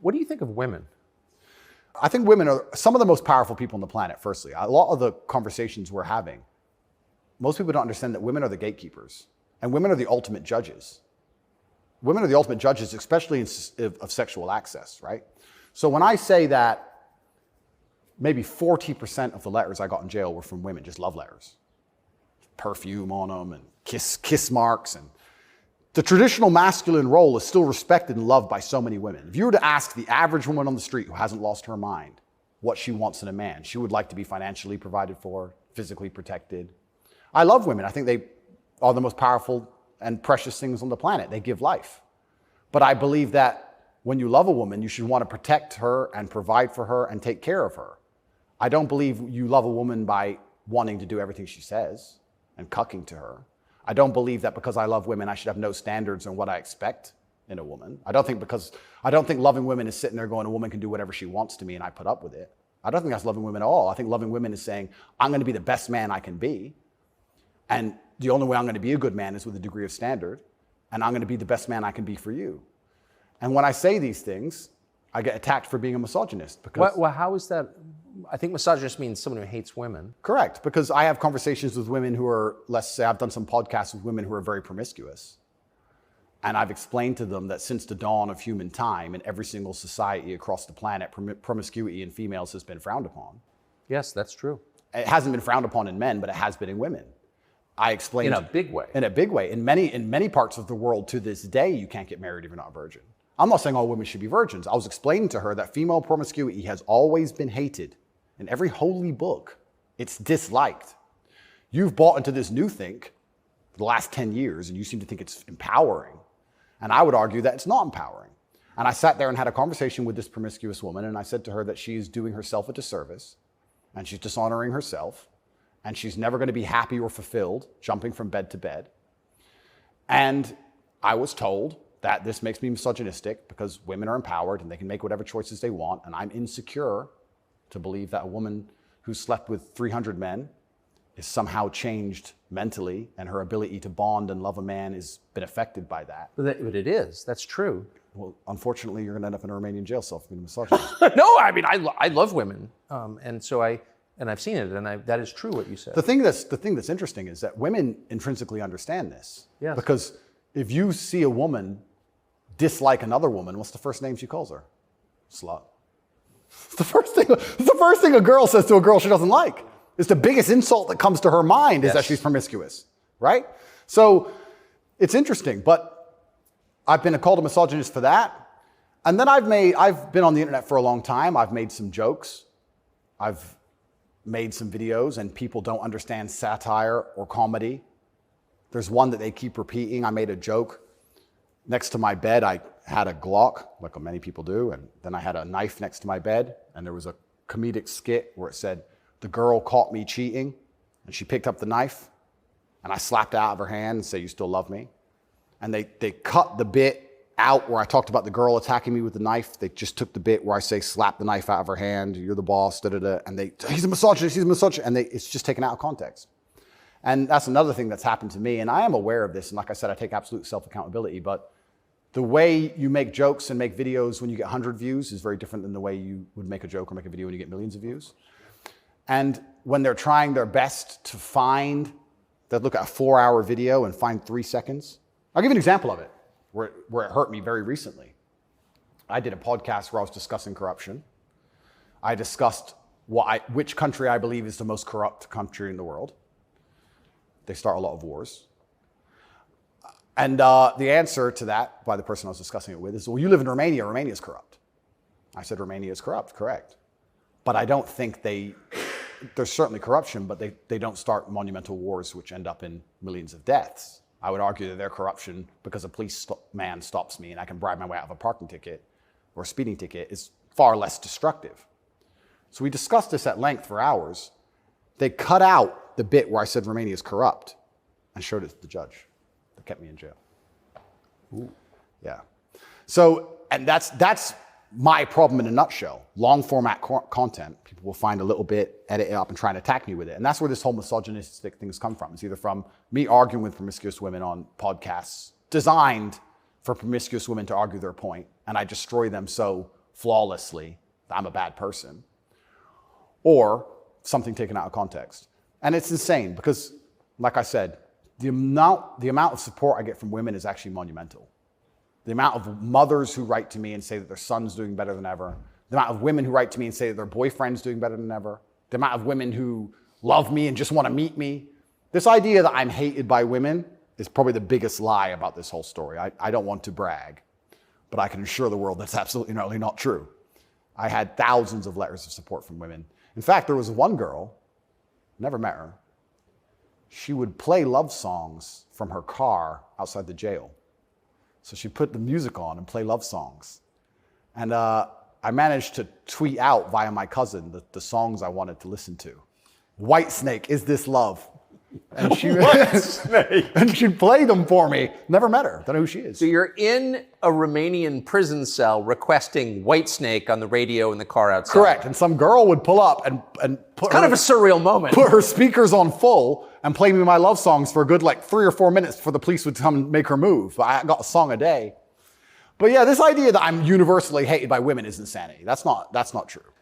What do you think of women? I think women are some of the most powerful people on the planet, firstly. A lot of the conversations we're having, most people don't understand that women are the gatekeepers and women are the ultimate judges. Women are the ultimate judges, especially of sexual access, right? So when I say that maybe 40% of the letters I got in jail were from women, just love letters, perfume on them and kiss marks, and the traditional masculine role is still respected and loved by so many women. If you were to ask the average woman on the street who hasn't lost her mind what she wants in a man, she would like to be financially provided for, physically protected. I love women. I think they are the most powerful and precious things on the planet. They give life. But I believe that when you love a woman, you should want to protect her and provide for her and take care of her. I don't believe you love a woman by wanting to do everything she says and cucking to her. I don't believe that because I love women, I should have no standards on what I expect in a woman. I don't think loving women is sitting there going, a woman can do whatever she wants to me and I put up with it. I don't think that's loving women at all. I think loving women is saying, I'm going to be the best man I can be. And the only way I'm going to be a good man is with a degree of standard. And I'm going to be the best man I can be for you. And when I say these things, I get attacked for being a misogynist. Because Well, how is that? I think misogynist means someone who hates women. Correct, because I have conversations with women who are, let's say I've done some podcasts with women who are very promiscuous. And I've explained to them that since the dawn of human time in every single society across the planet, promiscuity in females has been frowned upon. Yes, that's true. It hasn't been frowned upon in men, but it has been in women. I explained in a big way. In a big way. In many parts of the world to this day, you can't get married if you're not a virgin. I'm not saying all women should be virgins. I was explaining to her that female promiscuity has always been hated. In every holy book, it's disliked. You've bought into this new think for the last 10 years, and you seem to think it's empowering. And I would argue that it's not empowering. And I sat there and had a conversation with this promiscuous woman, and I said to her that she's doing herself a disservice, and she's dishonoring herself, and she's never going to be happy or fulfilled, jumping from bed to bed. And I was told that this makes me misogynistic because women are empowered and they can make whatever choices they want, and I'm insecure to believe that a woman who slept with 300 men is somehow changed mentally and her ability to bond and love a man has been affected by that. But it is. That's true. Well, unfortunately, you're going to end up in a Romanian jail cell for being a misogynist. No, I mean, I love women. And so I've seen it, and that is true what you said. The thing that's interesting is that women intrinsically understand this. Yes. Because if you see a woman dislike another woman, what's the first name she calls her? Slut. It's the first thing a girl says to a girl she doesn't like. It's the biggest insult that comes to her mind is that she's promiscuous, right? So it's interesting, but I've been called a misogynist for that. And then I've been on the internet for a long time. I've made some jokes. I've made some videos, and people don't understand satire or comedy. There's one that they keep repeating. I made a joke. Next to my bed, I had a Glock, like many people do, and then I had a knife next to my bed, and there was a comedic skit where it said, the girl caught me cheating, and she picked up the knife, and I slapped it out of her hand and said, you still love me? And they cut the bit out where I talked about the girl attacking me with the knife. They just took the bit where I say, slap the knife out of her hand, you're the boss, da-da-da, and he's a misogynist, and it's just taken out of context. And that's another thing that's happened to me, and I am aware of this, and like I said, I take absolute self-accountability, but the way you make jokes and make videos when you get 100 views is very different than the way you would make a joke or make a video when you get millions of views. And when they're trying their best to they'll look at a 4-hour video and find 3 seconds. I'll give you an example of it, where it hurt me very recently. I did a podcast where I was discussing corruption. I discussed which country I believe is the most corrupt country in the world. They start a lot of wars. And the answer to that by the person I was discussing it with is, well, you live in Romania. Romania is corrupt. I said, Romania is corrupt, correct. But I don't think there's certainly corruption, but they don't start monumental wars which end up in millions of deaths. I would argue that their corruption, because a policeman stops me and I can bribe my way out of a parking ticket or a speeding ticket, is far less destructive. So we discussed this at length for hours. They cut out the bit where I said Romania is corrupt and showed it to the judge. That kept me in jail. Ooh. Yeah. So, and that's my problem in a nutshell. Long format content, people will find a little bit, edit it up, and try and attack me with it. And that's where this whole misogynistic things come from. It's either from me arguing with promiscuous women on podcasts designed for promiscuous women to argue their point, and I destroy them so flawlessly that I'm a bad person, or something taken out of context. And it's insane because, like I said, the amount of support I get from women is actually monumental. The amount of mothers who write to me and say that their son's doing better than ever, the amount of women who write to me and say that their boyfriend's doing better than ever, the amount of women who love me and just want to meet me. This idea that I'm hated by women is probably the biggest lie about this whole story. I don't want to brag, but I can assure the world that's absolutely not true. I had thousands of letters of support from women. In fact, there was one girl, never met her, she would play love songs from her car outside the jail. So she'd put the music on and play love songs. And I managed to tweet out via my cousin the songs I wanted to listen to. Whitesnake, Is This Love? And she and she'd play them for me. Never met her. Don't know who she is. So you're in a Romanian prison cell requesting Whitesnake on the radio in the car outside. Correct. And some girl would pull up and put kind of a surreal moment. Put her speakers on full and play me my love songs for a good 3 or 4 minutes before the police would come and make her move. I got a song a day. But yeah, this idea that I'm universally hated by women is insanity. That's not true.